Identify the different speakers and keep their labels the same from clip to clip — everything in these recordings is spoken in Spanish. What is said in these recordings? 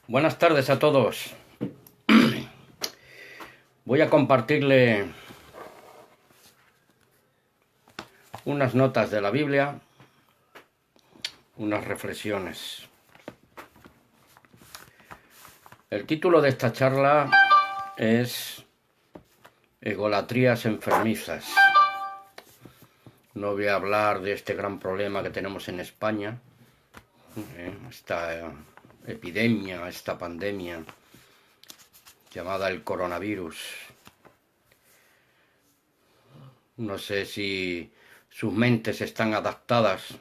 Speaker 1: Buenas tardes a todos. Voy a compartirle unas notas de la Biblia, unas reflexiones. El título de esta charla es Egolatrías enfermizas. No voy a hablar de este gran problema que tenemos en España, esta epidemia, esta pandemia llamada el coronavirus. No sé si sus mentes están adaptadas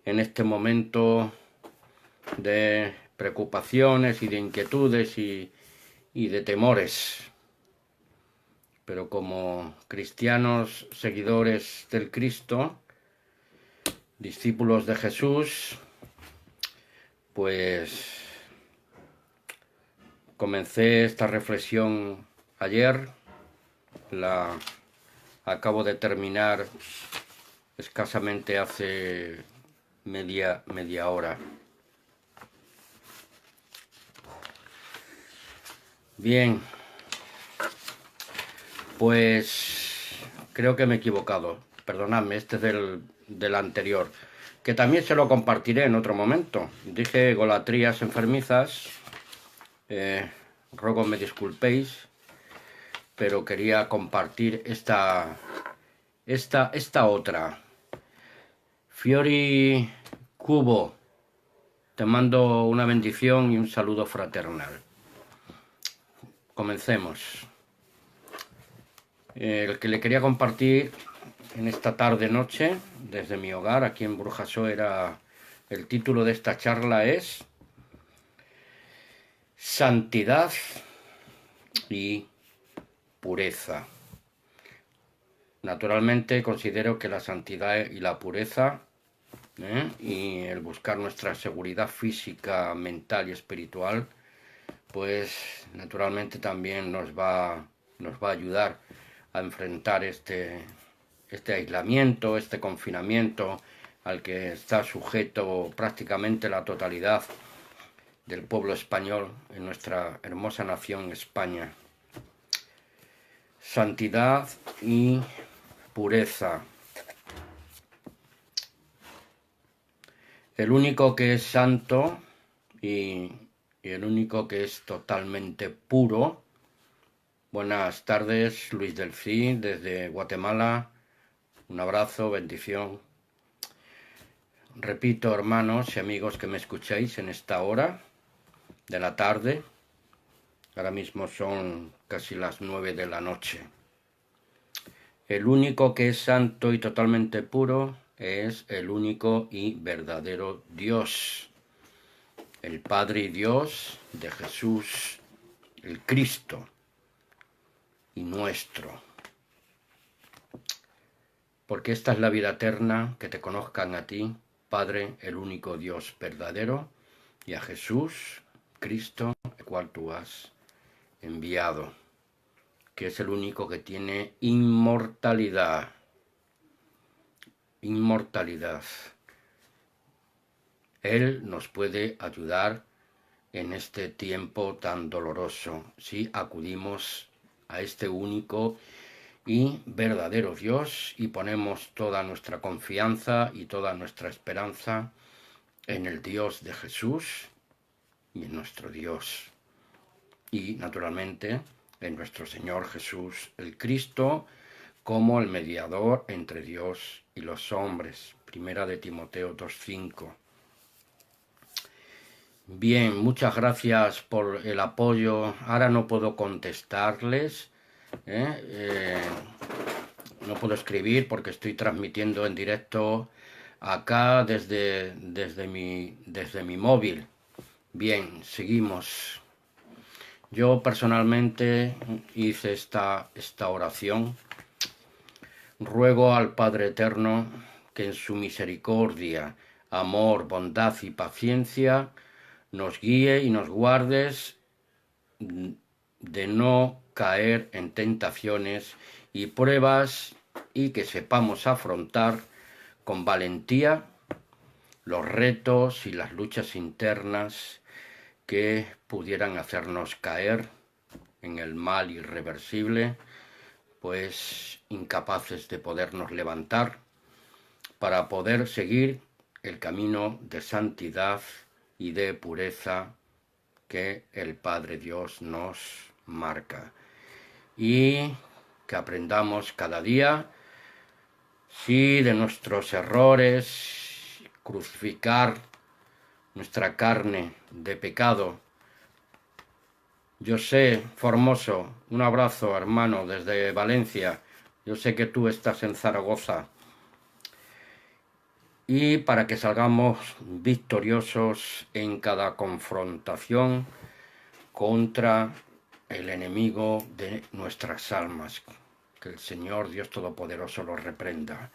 Speaker 1: en este momento de preocupaciones y de inquietudes y de temores. Pero como cristianos, seguidores del Cristo, discípulos de Jesús, pues comencé esta reflexión ayer, la acabo de terminar escasamente hace media hora. Bien, pues creo que me he equivocado. Perdonadme, este es del anterior, que también se lo compartiré en otro momento. Dije egolatrías enfermizas, ruego me disculpéis, pero quería compartir esta otra. Fiori Cubo, te mando una bendición y un saludo fraternal. Comencemos. El que le quería compartir en esta tarde-noche, desde mi hogar, aquí en Burjasó, el título de esta charla es Santidad y Pureza. Naturalmente considero que la santidad y la pureza y el buscar nuestra seguridad física, mental y espiritual, pues naturalmente también nos va a ayudar a enfrentar este aislamiento, este confinamiento al que está sujeto prácticamente la totalidad del pueblo español en nuestra hermosa nación España. Santidad y pureza. El único que es santo y el único que es totalmente puro. Buenas tardes, Luis Delfín, desde Guatemala. Un abrazo, bendición. Repito, hermanos y amigos que me escucháis en esta hora de la tarde. Ahora mismo son casi las 9 de la noche. El único que es santo y totalmente puro es el único y verdadero Dios. El Padre y Dios de Jesús, el Cristo y nuestro. Porque esta es la vida eterna, que te conozcan a ti, Padre, el único Dios verdadero, y a Jesús, Cristo, el cual tú has enviado, que es el único que tiene inmortalidad. Inmortalidad. Él nos puede ayudar en este tiempo tan doloroso si acudimos a este único y verdadero Dios y ponemos toda nuestra confianza y toda nuestra esperanza en el Dios de Jesús y en nuestro Dios y naturalmente en nuestro Señor Jesús el Cristo como el mediador entre Dios y los hombres. Primera de Timoteo 2:5. Bien, muchas gracias por el apoyo. Ahora no puedo contestarles, no puedo escribir porque estoy transmitiendo en directo acá desde mi móvil. Bien, seguimos. Yo personalmente hice esta oración. Ruego al Padre Eterno que en su misericordia, amor, bondad y paciencia nos guíe y nos guardes de no caer en tentaciones y pruebas y que sepamos afrontar con valentía los retos y las luchas internas que pudieran hacernos caer en el mal irreversible, pues incapaces de podernos levantar para poder seguir el camino de santidad y de pureza que el Padre Dios nos marca. Y que aprendamos cada día, sí, de nuestros errores, crucificar nuestra carne de pecado. José Formoso, un abrazo, hermano, desde Valencia. Yo sé que tú estás en Zaragoza. Y para que salgamos victoriosos en cada confrontación contra el enemigo de nuestras almas. Que el Señor Dios Todopoderoso los reprenda.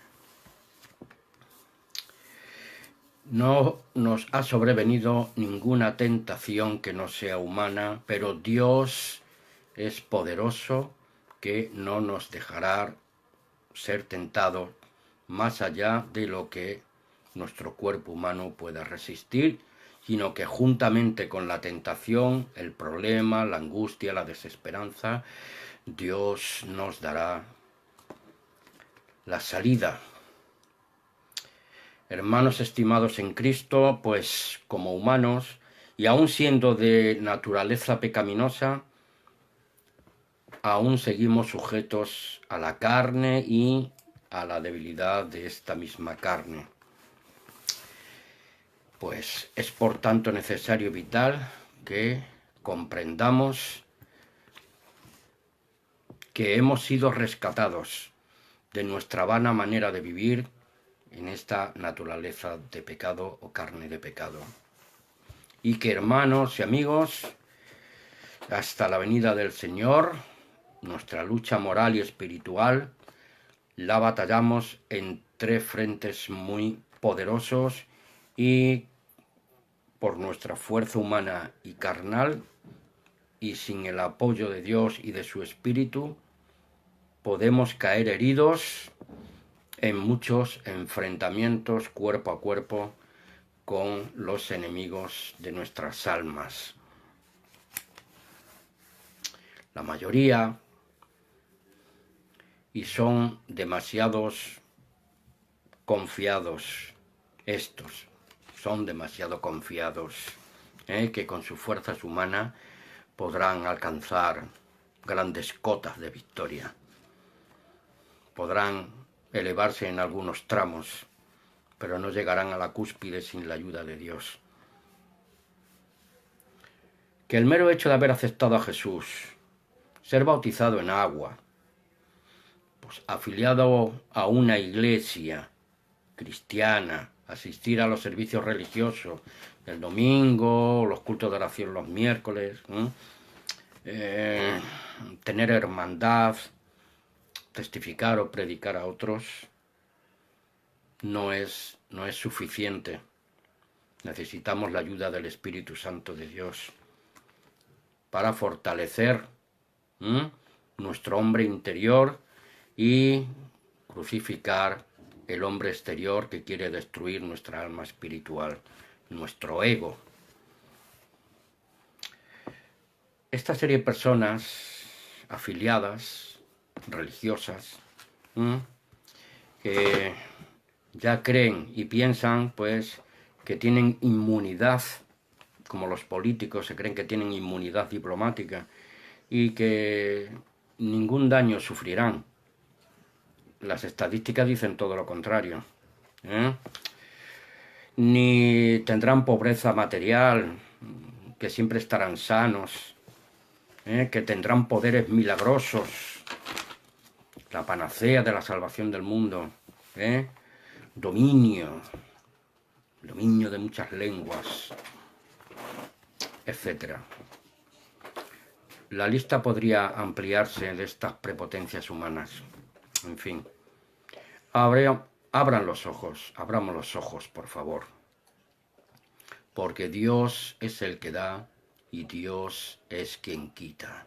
Speaker 1: No nos ha sobrevenido ninguna tentación que no sea humana, pero Dios es poderoso, que no nos dejará ser tentados más allá de lo que nuestro cuerpo humano pueda resistir, sino que juntamente con la tentación, el problema, la angustia, la desesperanza, Dios nos dará la salida. Hermanos estimados en Cristo, pues como humanos, y aun siendo de naturaleza pecaminosa, aún seguimos sujetos a la carne y a la debilidad de esta misma carne. Pues es por tanto necesario y vital que comprendamos que hemos sido rescatados de nuestra vana manera de vivir en esta naturaleza de pecado o carne de pecado. Y que, hermanos y amigos, hasta la venida del Señor, nuestra lucha moral y espiritual la batallamos en 3 frentes muy poderosos, y por nuestra fuerza humana y carnal, y sin el apoyo de Dios y de su Espíritu, podemos caer heridos en muchos enfrentamientos cuerpo a cuerpo con los enemigos de nuestras almas. La mayoría, y son demasiados confiados, son demasiado confiados, que con sus fuerzas humanas podrán alcanzar grandes cotas de victoria. Podrán elevarse en algunos tramos, pero no llegarán a la cúspide sin la ayuda de Dios. Que el mero hecho de haber aceptado a Jesús, ser bautizado en agua, pues afiliado a una iglesia cristiana, asistir a los servicios religiosos el domingo, los cultos de oración los miércoles, tener hermandad, testificar o predicar a otros, no es suficiente. Necesitamos la ayuda del Espíritu Santo de Dios para fortalecer nuestro hombre interior y crucificar el hombre exterior que quiere destruir nuestra alma espiritual, nuestro ego. Esta serie de personas afiliadas, religiosas, que ya creen y piensan pues que tienen inmunidad, como los políticos se creen que tienen inmunidad diplomática y que ningún daño sufrirán. Las estadísticas dicen todo lo contrario, ni tendrán pobreza material, que siempre estarán sanos, que tendrán poderes milagrosos, la panacea de la salvación del mundo, dominio de muchas lenguas, etc. La lista podría ampliarse de estas prepotencias humanas. En fin, abramos los ojos, por favor, porque Dios es el que da y Dios es quien quita.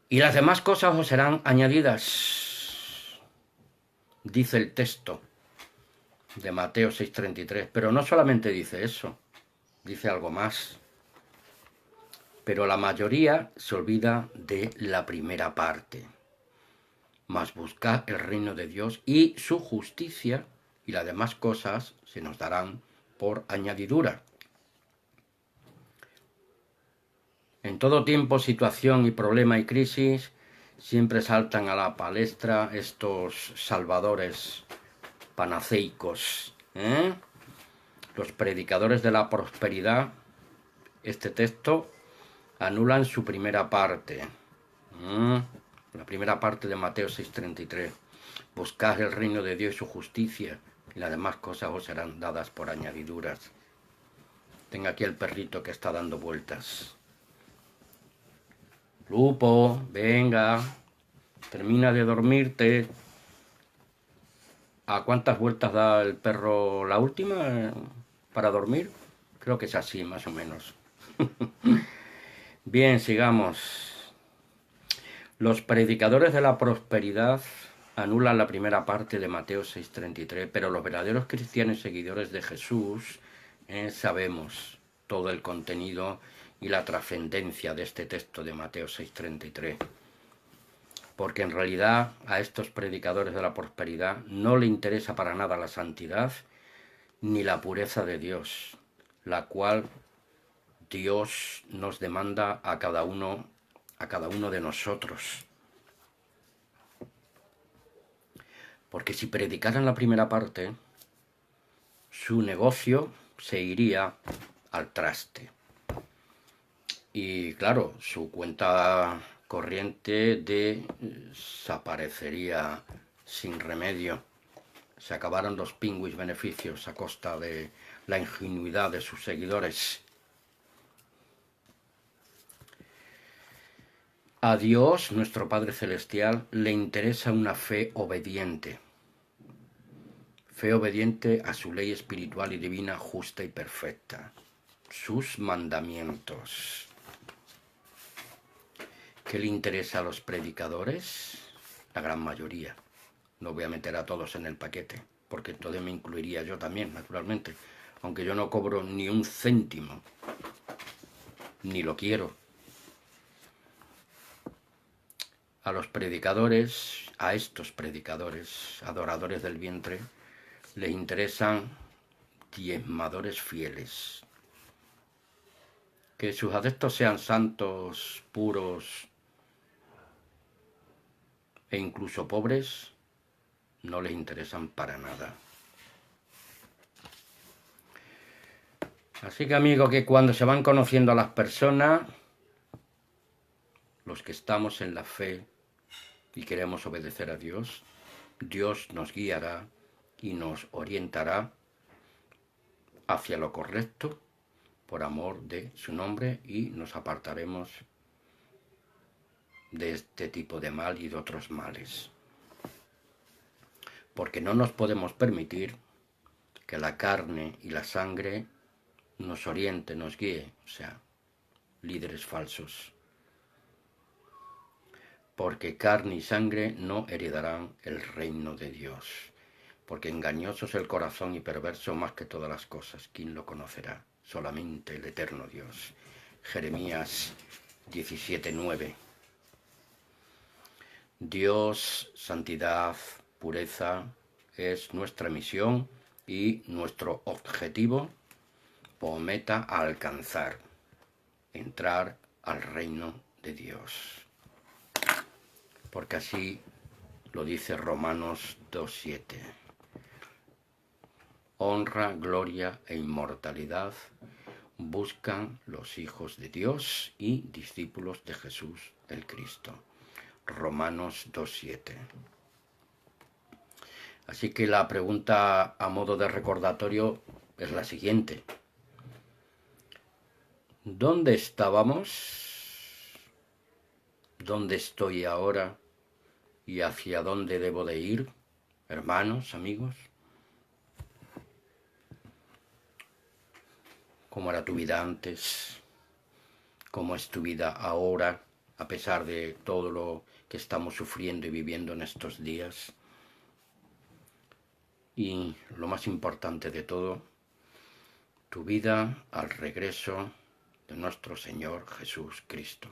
Speaker 1: Y las demás cosas os serán añadidas, dice el texto. de Mateo 6:33. Pero no solamente dice eso, dice algo más. Pero la mayoría se olvida de la primera parte. Mas buscad el reino de Dios y su justicia, y las demás cosas se nos darán por añadidura. En todo tiempo, situación y problema y crisis, siempre saltan a la palestra estos salvadores panaceicos, los predicadores de la prosperidad. Este texto anulan su primera parte, la primera parte de Mateo 6:33. Buscad el reino de Dios y su justicia, y las demás cosas os serán dadas por añadiduras. Tengo aquí el perrito que está dando vueltas. Lupo, venga, termina de dormirte. ¿A cuántas vueltas da el perro la última para dormir? Creo que es así, más o menos. Bien, sigamos. Los predicadores de la prosperidad anulan la primera parte de Mateo 6:33, pero los verdaderos cristianos y seguidores de Jesús sabemos todo el contenido y la trascendencia de este texto de Mateo 6:33. Porque en realidad a estos predicadores de la prosperidad no le interesa para nada la santidad ni la pureza de Dios, la cual Dios nos demanda a cada uno de nosotros. Porque si predicaran la primera parte, su negocio se iría al traste. Y claro, su cuenta corriente desaparecería sin remedio. Se acabaron los pingüis beneficios a costa de la ingenuidad de sus seguidores. A Dios, nuestro Padre Celestial, le interesa una fe obediente. Fe obediente a su ley espiritual y divina, justa y perfecta. Sus mandamientos. ¿Qué le interesa a los predicadores? La gran mayoría. No voy a meter a todos en el paquete, porque entonces me incluiría yo también, naturalmente. Aunque yo no cobro ni un céntimo, ni lo quiero. A los predicadores, a estos predicadores, adoradores del vientre, les interesan diezmadores fieles. Que sus adeptos sean santos, puros e incluso pobres, no les interesan para nada. Así que, amigo, que cuando se van conociendo a las personas, los que estamos en la fe y queremos obedecer a Dios, Dios nos guiará y nos orientará hacia lo correcto por amor de su nombre, y nos apartaremos de este tipo de mal y de otros males. Porque no nos podemos permitir que la carne y la sangre nos oriente, nos guíe, o sea, líderes falsos. Porque carne y sangre no heredarán el reino de Dios. Porque engañoso es el corazón y perverso más que todas las cosas. ¿Quién lo conocerá? Solamente el eterno Dios. Jeremías 17:9. Dios, santidad, pureza es nuestra misión y nuestro objetivo o meta a alcanzar. Entrar al reino de Dios. Porque así lo dice Romanos 2:7. Honra, gloria e inmortalidad buscan los hijos de Dios y discípulos de Jesús el Cristo. Romanos 2:7. Así que la pregunta a modo de recordatorio es la siguiente. ¿Dónde estábamos? ¿Dónde estoy ahora? ¿Y hacia dónde debo de ir? Hermanos, amigos. ¿Cómo era tu vida antes? ¿Cómo es tu vida ahora, a pesar de todo lo que estamos sufriendo y viviendo en estos días? y lo más importante de todo, tu vida al regreso de nuestro Señor Jesús Cristo.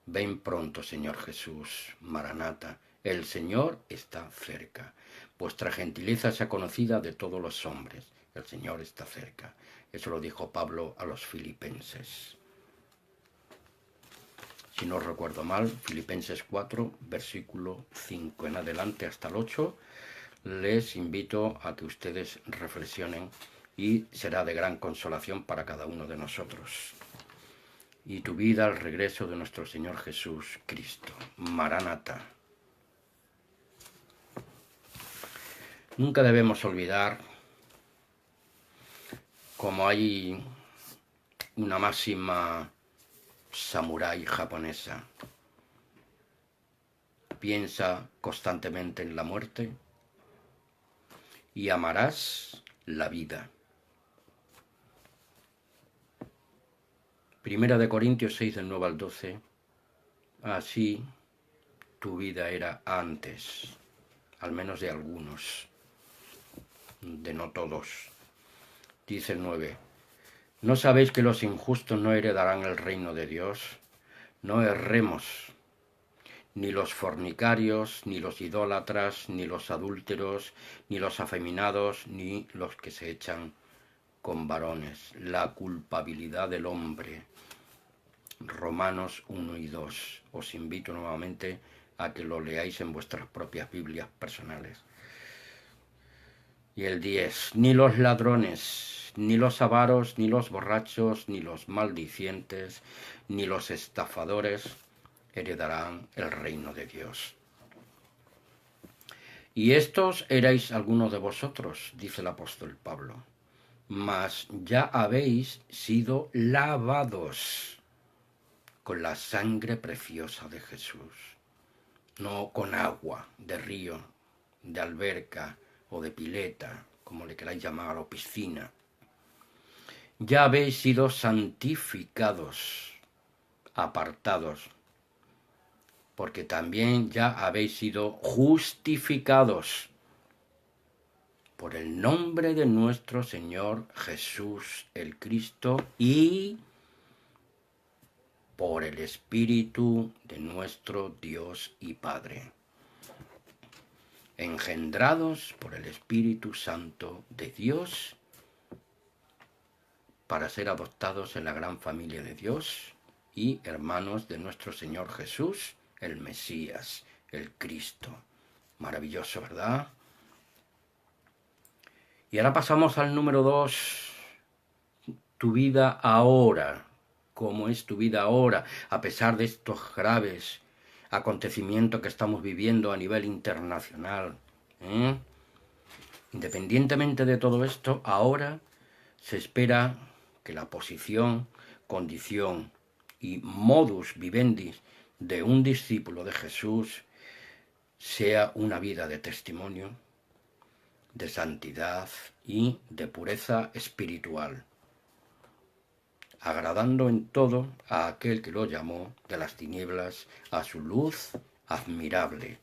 Speaker 1: Ven pronto, Señor Jesús, Maranata, el Señor está cerca. Vuestra gentileza sea conocida de todos los hombres, el Señor está cerca. Eso lo dijo Pablo a los filipenses. Si no recuerdo mal, Filipenses 4, versículo 5 en adelante hasta el 8, les invito a que ustedes reflexionen y será de gran consolación para cada uno de nosotros. Y tu vida al regreso de nuestro Señor Jesús Cristo. Maranata. Nunca debemos olvidar, como hay una máxima samurái japonesa, piensa constantemente en la muerte y amarás la vida. Primera de Corintios 6, del 9 al 12, así tu vida era antes, al menos de algunos, de no todos. Dice el 9, ¿no sabéis que los injustos no heredarán el reino de Dios? No erremos, ni los fornicarios, ni los idólatras, ni los adúlteros, ni los afeminados, ni los que se echan con varones. La culpabilidad del hombre. Romanos 1 y 2. Os invito nuevamente a que lo leáis en vuestras propias Biblias personales. Y el 10. Ni los ladrones, ni los avaros, ni los borrachos, ni los maldicientes, ni los estafadores heredarán el reino de Dios. Y estos erais algunos de vosotros, dice el apóstol Pablo, mas ya habéis sido lavados con la sangre preciosa de Jesús, no con agua de río, de alberca o de pileta, como le queráis llamar, o piscina. Ya habéis sido santificados, apartados, porque también ya habéis sido justificados por el nombre de nuestro Señor Jesús el Cristo y por el Espíritu de nuestro Dios y Padre, engendrados por el Espíritu Santo de Dios para ser adoptados en la gran familia de Dios y hermanos de nuestro Señor Jesús, el Mesías, el Cristo. Maravilloso, ¿verdad? Y ahora pasamos al número 2, tu vida ahora. ¿Cómo es tu vida ahora, a pesar de estos graves acontecimientos que estamos viviendo a nivel internacional? Independientemente de todo esto, ahora se espera que la posición, condición y modus vivendi de un discípulo de Jesús sea una vida de testimonio, de santidad y de pureza espiritual, agradando en todo a aquel que lo llamó de las tinieblas a su luz admirable.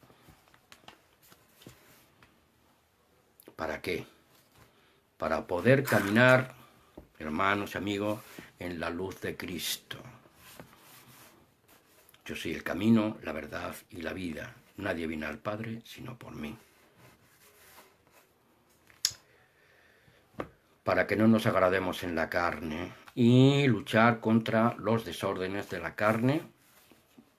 Speaker 1: ¿Para qué? Para poder caminar, hermanos y amigos, en la luz de Cristo. Yo soy el camino, la verdad y la vida. Nadie viene al Padre sino por mí. Para que no nos agrademos en la carne y luchar contra los desórdenes de la carne,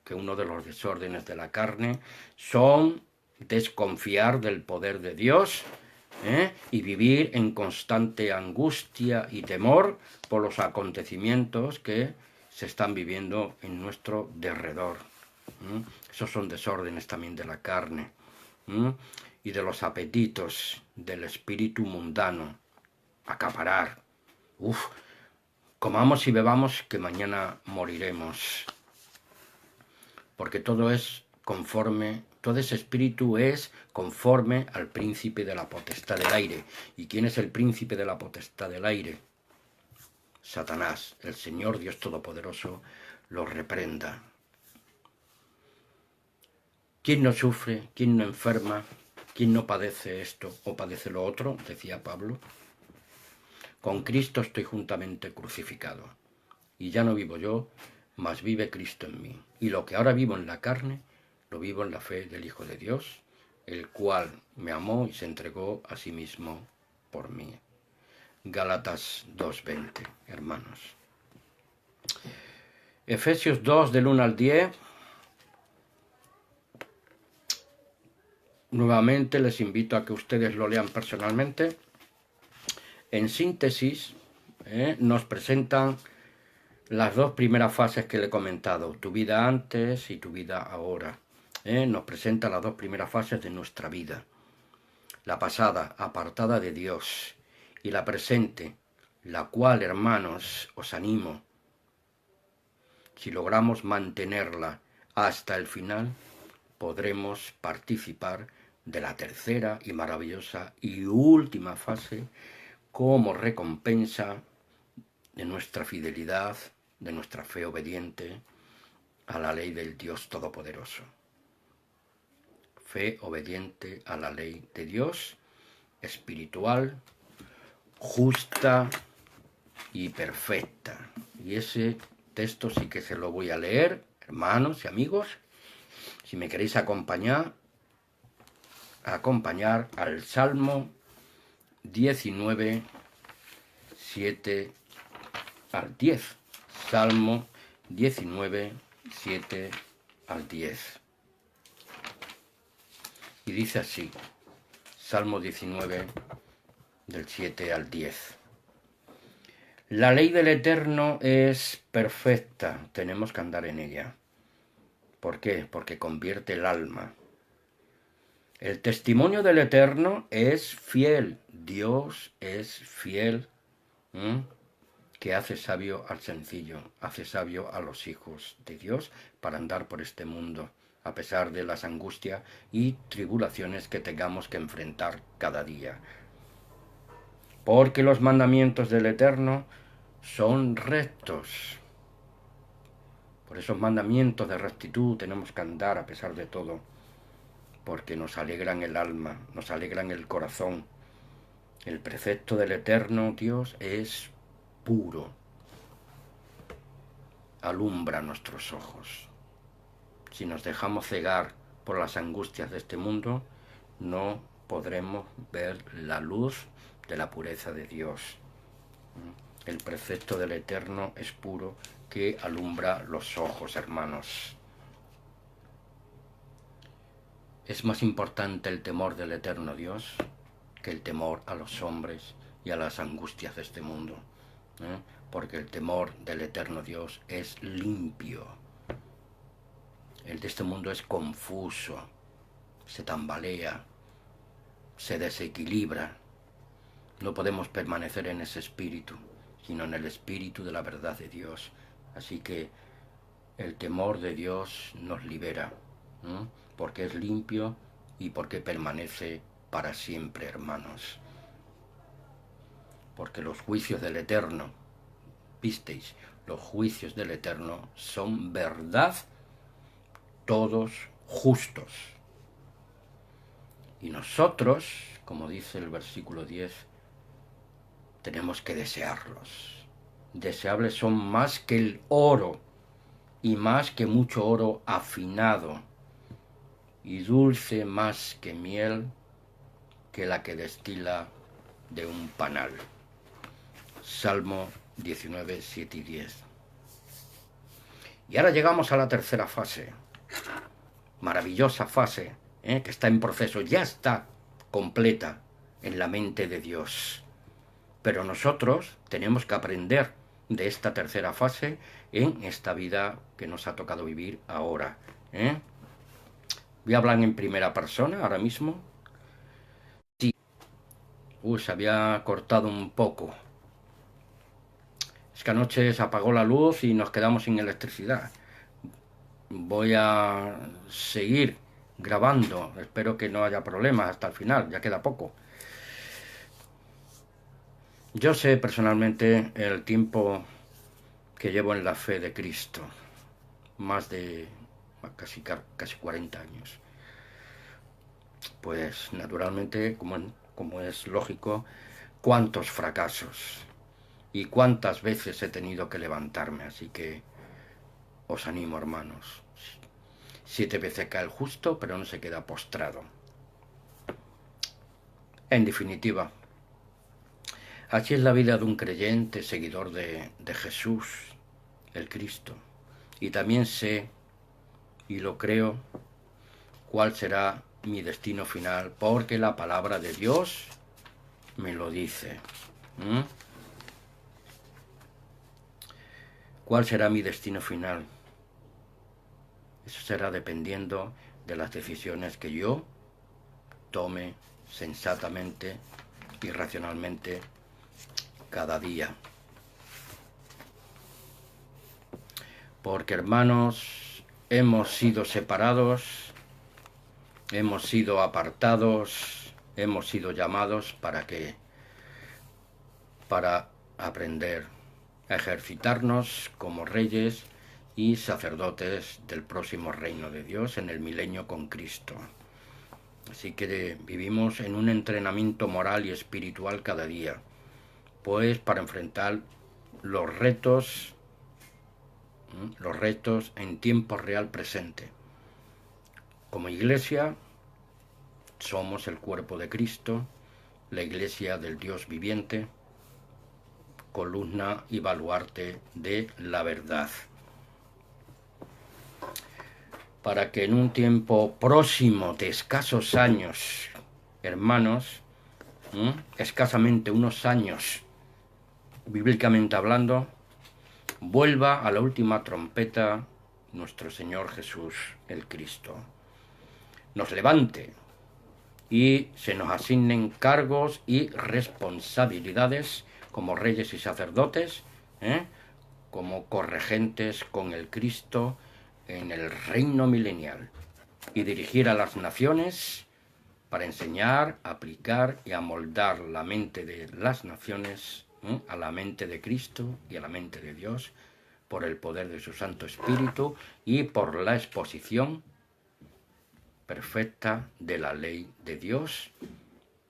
Speaker 1: que uno de los desórdenes de la carne son desconfiar del poder de Dios, y vivir en constante angustia y temor por los acontecimientos que se están viviendo en nuestro derredor. Esos son desórdenes también de la carne y de los apetitos del espíritu mundano. Acaparar. Comamos y bebamos que mañana moriremos. Porque todo es conforme, todo ese espíritu es conforme al príncipe de la potestad del aire. ¿Y quién es el príncipe de la potestad del aire? Satanás. El Señor Dios Todopoderoso lo reprenda. ¿Quién no sufre? ¿Quién no enferma? ¿Quién no padece esto o padece lo otro? Decía Pablo. Con Cristo estoy juntamente crucificado. Y ya no vivo yo, mas vive Cristo en mí. Y lo que ahora vivo en la carne, lo vivo en la fe del Hijo de Dios, el cual me amó y se entregó a sí mismo por mí. Gálatas 2:20, hermanos. Efesios 2, del 1 al 10. Nuevamente les invito a que ustedes lo lean personalmente. En síntesis, nos presentan las dos primeras fases que le he comentado, tu vida antes y tu vida ahora. Nos presenta las dos primeras fases de nuestra vida. La pasada, apartada de Dios, y la presente, la cual, hermanos, os animo, si logramos mantenerla hasta el final, podremos participar de la tercera y maravillosa y última fase como recompensa de nuestra fidelidad, de nuestra fe obediente a la ley del Dios Todopoderoso. Fe obediente a la ley de Dios, espiritual, justa y perfecta. Y ese texto sí que se lo voy a leer, hermanos y amigos. Si me queréis acompañar al Salmo 19, 7 al 10. Salmo 19, 7 al 10. Y dice así, Salmo 19, del 7 al 10. La ley del Eterno es perfecta, tenemos que andar en ella. ¿Por qué? Porque convierte el alma. El testimonio del Eterno es fiel, Dios es fiel, que hace sabio al sencillo, hace sabio a los hijos de Dios para andar por este mundo, a pesar de las angustias y tribulaciones que tengamos que enfrentar cada día. Porque los mandamientos del Eterno son rectos. Por esos mandamientos de rectitud tenemos que andar a pesar de todo, porque nos alegran el alma, nos alegran el corazón. El precepto del Eterno Dios es puro, alumbra nuestros ojos. Si nos dejamos cegar por las angustias de este mundo, no podremos ver la luz de la pureza de Dios. El precepto del Eterno es puro, que alumbra los ojos, hermanos. Es más importante el temor del Eterno Dios que el temor a los hombres y a las angustias de este mundo, porque el temor del Eterno Dios es limpio. El de este mundo es confuso, se tambalea, se desequilibra. No podemos permanecer en ese espíritu, sino en el espíritu de la verdad de Dios. Así que el temor de Dios nos libera, porque es limpio y porque permanece para siempre, hermanos. Porque los juicios del Eterno, visteis, los juicios del Eterno son verdad, todos justos. Y nosotros, como dice el versículo 10, tenemos que desearlos. Deseables son más que el oro, y más que mucho oro afinado, y dulce más que miel, que la que destila de un panal. Salmo 19, 7 y 10. Y ahora llegamos a la tercera fase, maravillosa fase, que está en proceso, ya está completa en la mente de Dios. Pero nosotros tenemos que aprender de esta tercera fase en esta vida que nos ha tocado vivir ahora. Voy a hablar en primera persona ahora mismo. Sí. Se había cortado un poco. Es que anoche se apagó la luz y nos quedamos sin electricidad. Voy a seguir grabando. Espero que no haya problemas hasta el final. Ya queda poco. Yo sé personalmente el tiempo que llevo en la fe de Cristo. Más de casi 40 años. pues naturalmente, como es lógico, cuántos fracasos y cuántas veces he tenido que levantarme. Así que os animo, hermanos. 7 veces cae el justo, pero no se queda postrado. En definitiva, así es la vida de un creyente, seguidor de Jesús, el Cristo. Y también sé, y lo creo, cuál será mi destino final, porque la palabra de Dios me lo dice. ¿Cuál será mi destino final? Eso será dependiendo de las decisiones que yo tome sensatamente y racionalmente cada día. Porque, hermanos, hemos sido separados, hemos sido apartados, hemos sido llamados ¿para qué? Para aprender a ejercitarnos como reyes y sacerdotes del próximo reino de Dios en el milenio con Cristo. Así que vivimos en un entrenamiento moral y espiritual cada día, pues para enfrentar los retos en tiempo real presente. Como iglesia, somos el cuerpo de Cristo, la iglesia del Dios viviente, columna y baluarte de la verdad. Para que en un tiempo próximo de escasos años, hermanos, escasamente unos años, bíblicamente hablando, vuelva a la última trompeta nuestro Señor Jesús, el Cristo. Nos levante y se nos asignen cargos y responsabilidades como reyes y sacerdotes, como corregentes con el Cristo en el reino milenial, y dirigir a las naciones para enseñar, aplicar y amoldar la mente de las naciones a la mente de Cristo y a la mente de Dios por el poder de su Santo Espíritu y por la exposición perfecta de la ley de Dios,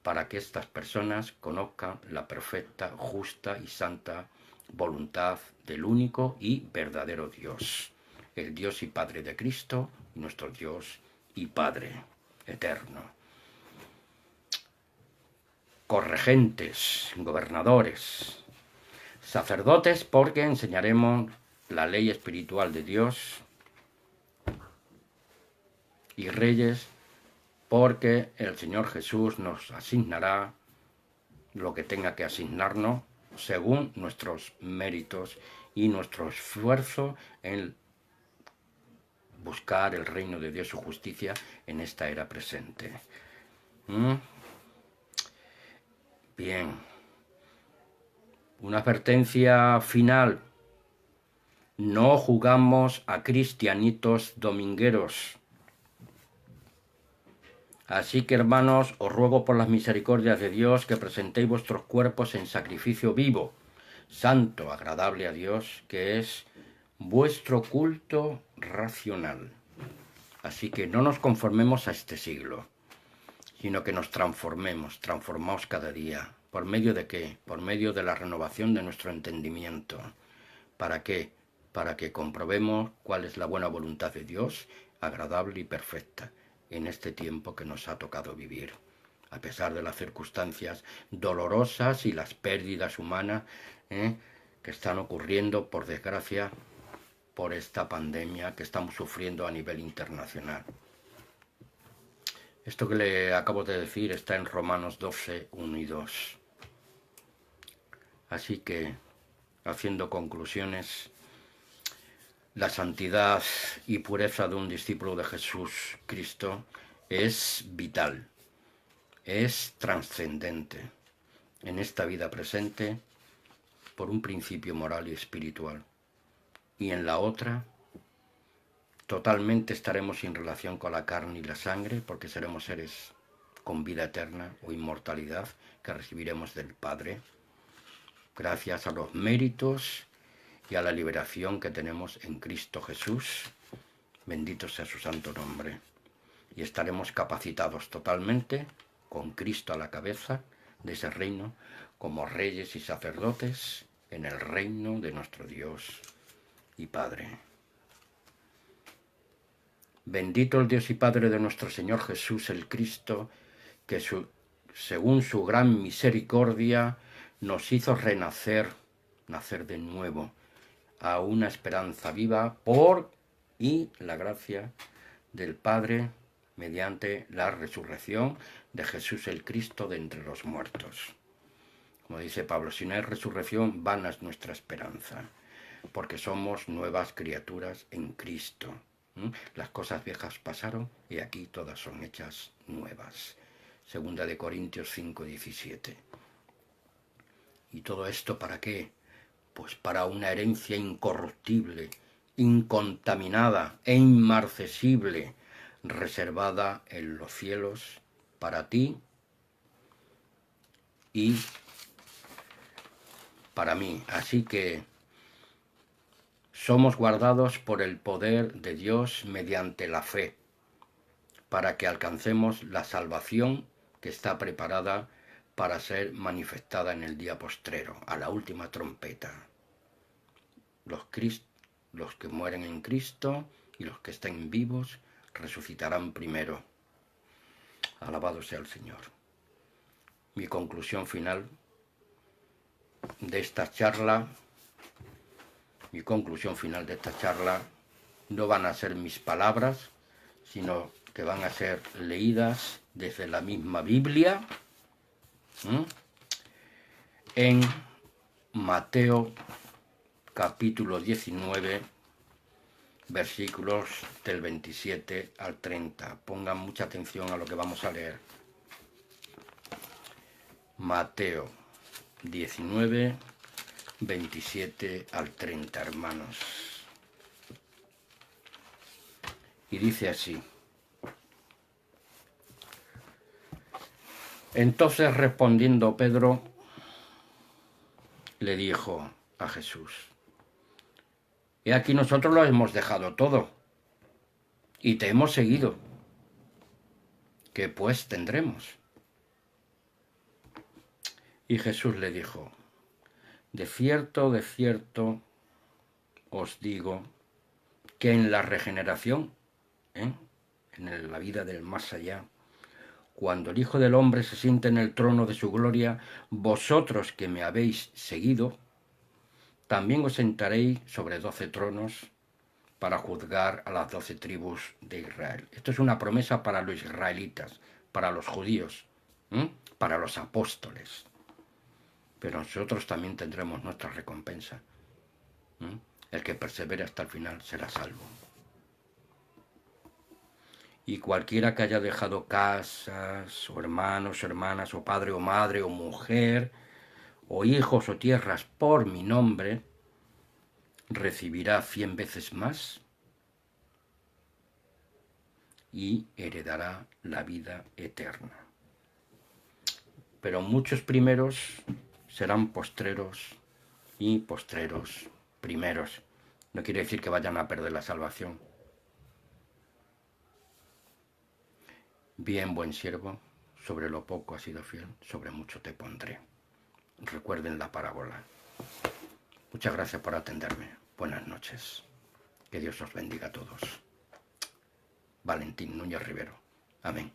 Speaker 1: para que estas personas conozcan la perfecta, justa y santa voluntad del único y verdadero Dios, el Dios y Padre de Cristo, nuestro Dios y Padre eterno. Corregentes, gobernadores, sacerdotes, porque enseñaremos la ley espiritual de Dios, y reyes, porque el Señor Jesús nos asignará lo que tenga que asignarnos según nuestros méritos y nuestro esfuerzo en buscar el reino de Dios y su justicia en esta era presente. Bien. Una advertencia final. No jugamos a cristianitos domingueros. Así que, hermanos, os ruego por las misericordias de Dios que presentéis vuestros cuerpos en sacrificio vivo, santo, agradable a Dios, que es vuestro culto racional. Así que no nos conformemos a este siglo, sino que nos transformaos cada día. ¿Por medio de qué? Por medio de la renovación de nuestro entendimiento. ¿Para qué? Para que comprobemos cuál es la buena voluntad de Dios, agradable y perfecta, en este tiempo que nos ha tocado vivir, a pesar de las circunstancias dolorosas y las pérdidas humanas que están ocurriendo, por desgracia, por esta pandemia que estamos sufriendo a nivel internacional. Esto que le acabo de decir está en Romanos 12, 1 y 2. Así que, haciendo conclusiones, la santidad y pureza de un discípulo de Jesús Cristo es vital, es trascendente en esta vida presente por un principio moral y espiritual. Y en la otra, totalmente estaremos sin relación con la carne y la sangre, porque seremos seres con vida eterna o inmortalidad que recibiremos del Padre, gracias a los méritos y a la liberación que tenemos en Cristo Jesús. Bendito sea su santo nombre. y estaremos capacitados totalmente, con Cristo a la cabeza de ese reino, como reyes y sacerdotes en el reino de nuestro Dios y Padre. Bendito el Dios y Padre de nuestro Señor Jesús el Cristo, que según su gran misericordia nos hizo renacer, nacer de nuevo, a una esperanza viva por y la gracia del Padre mediante la resurrección de Jesús el Cristo de entre los muertos. Como dice Pablo, si no hay resurrección, vana es nuestra esperanza, porque somos nuevas criaturas en Cristo. Las cosas viejas pasaron y aquí todas son hechas nuevas. Segunda de Corintios 5:17. ¿Y todo esto para qué? Pues para una herencia incorruptible, incontaminada e inmarcesible, reservada en los cielos para ti y para mí. Así que somos guardados por el poder de Dios mediante la fe, para que alcancemos la salvación que está preparada para ser manifestada en el día postrero, a la última trompeta. Los que mueren en Cristo y los que estén vivos resucitarán primero. Alabado sea el Señor. Mi conclusión final de esta charla, no van a ser mis palabras, sino que van a ser leídas desde la misma Biblia, en Mateo capítulo 19, versículos del 27 al 30. Pongan mucha atención a lo que vamos a leer. Mateo 19, 27 al 30, hermanos. Y dice así: Entonces respondiendo Pedro, le dijo a Jesús: He aquí nosotros lo hemos dejado todo y te hemos seguido. ¿Qué pues tendremos? Y Jesús le dijo: de cierto os digo que en la regeneración, en la vida del más allá, cuando el Hijo del Hombre se siente en el trono de su gloria, vosotros que me habéis seguido, también os sentaréis sobre 12 tronos para juzgar a las 12 tribus de Israel. Esto es una promesa para los israelitas, para los judíos, para los apóstoles. Pero nosotros también tendremos nuestra recompensa. El que persevere hasta el final será salvo. Y cualquiera que haya dejado casas, o hermanos, o hermanas, o padre, o madre, o mujer, o hijos, o tierras, por mi nombre, recibirá 100 veces más y heredará la vida eterna. Pero muchos primeros serán postreros y postreros primeros. No quiere decir que vayan a perder la salvación. Bien, buen siervo, sobre lo poco has sido fiel, sobre mucho te pondré. Recuerden la parábola. Muchas gracias por atenderme. Buenas noches. Que Dios os bendiga a todos. Valentín Núñez Rivero. Amén.